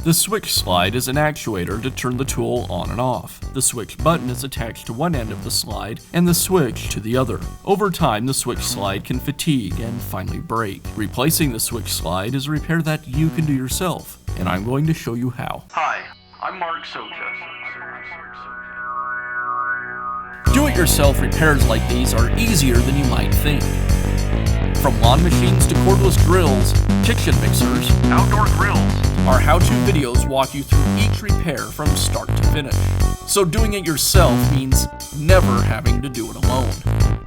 The switch slide is an actuator to turn the tool on and off. The switch button is attached to one end of the slide and the switch to the other. Over time, the switch slide can fatigue and finally break. Replacing the switch slide is a repair that you can do yourself, and I'm going to show you how. Hi, I'm Mark Socha. Do-it-yourself repairs like these are easier than you might think. From lawn machines to cordless drills, kitchen mixers, Outdoor grills. our how-to videos walk you through each repair from start to finish. So doing it yourself means never having to do it alone.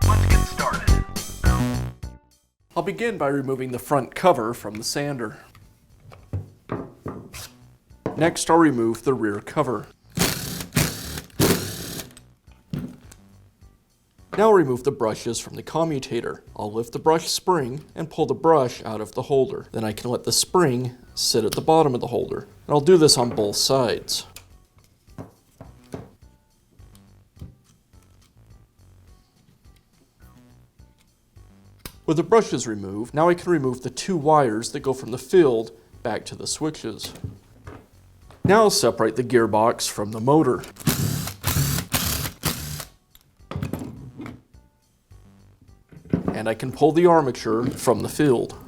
Let's get started. I'll begin by removing the front cover from the sander. Next, I'll remove the rear cover. Now I'll remove the brushes from the commutator. I'll lift the brush spring and pull the brush out of the holder. Then I can let the spring sit at the bottom of the holder. And I'll do this on both sides. With the brushes removed, now I can remove the two wires that go from the field back to the switches. Now I'll separate the gearbox from the motor. And I can pull the armature from the field.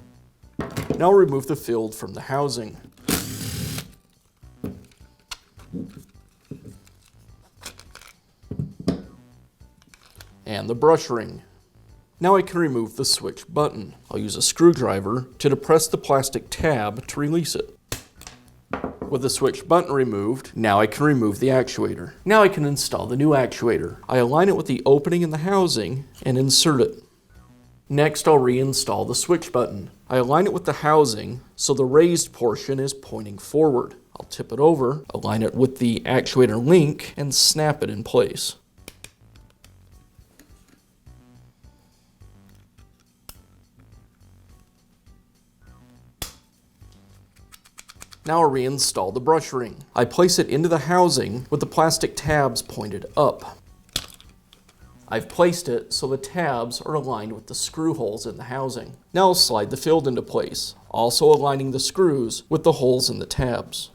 Now I'll remove the field from the housing. And the brush ring. Now I can remove the switch button. I'll use a screwdriver to depress the plastic tab to release it. With the switch button removed, now I can remove the actuator. Now I can install the new actuator. I align it with the opening in the housing and insert it. Next, I'll reinstall the switch button. I align it with the housing so the raised portion is pointing forward. I'll tip it over, align it with the actuator link, and snap it in place. Now I'll reinstall the brush ring. I place it into the housing with the plastic tabs pointed up. I've placed it so the tabs are aligned with the screw holes in the housing. Now I'll slide the field into place, also aligning the screws with the holes in the tabs.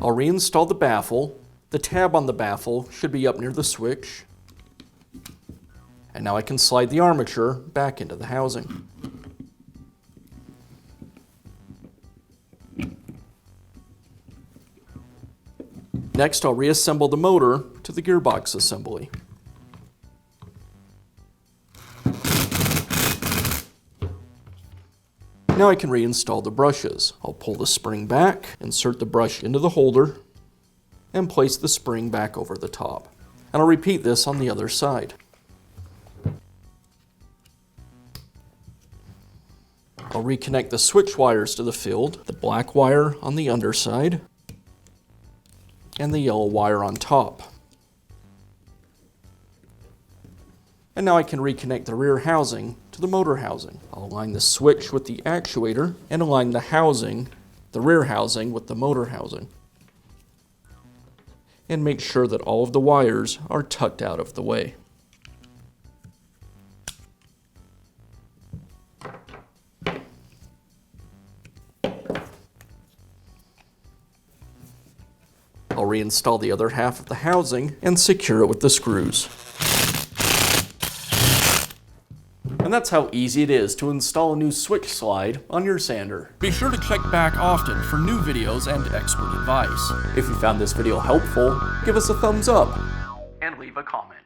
I'll reinstall the baffle. The tab on the baffle should be up near the switch. And now I can slide the armature back into the housing. Next, I'll reassemble the motor to the gearbox assembly. Now I can reinstall the brushes. I'll pull the spring back, insert the brush into the holder, and place the spring back over the top. And I'll repeat this on the other side. I'll reconnect the switch wires to the field, the black wire on the underside, and the yellow wire on top. And now I can reconnect the rear housing to the motor housing. I'll align the switch with the actuator and align the housing, the rear housing, with the motor housing. And make sure that all of the wires are tucked out of the way. I'll reinstall the other half of the housing and secure it with the screws. And that's how easy it is to install a new switch slide on your sander. Be sure to check back often for new videos and expert advice. If you found this video helpful, give us a thumbs up And leave a comment.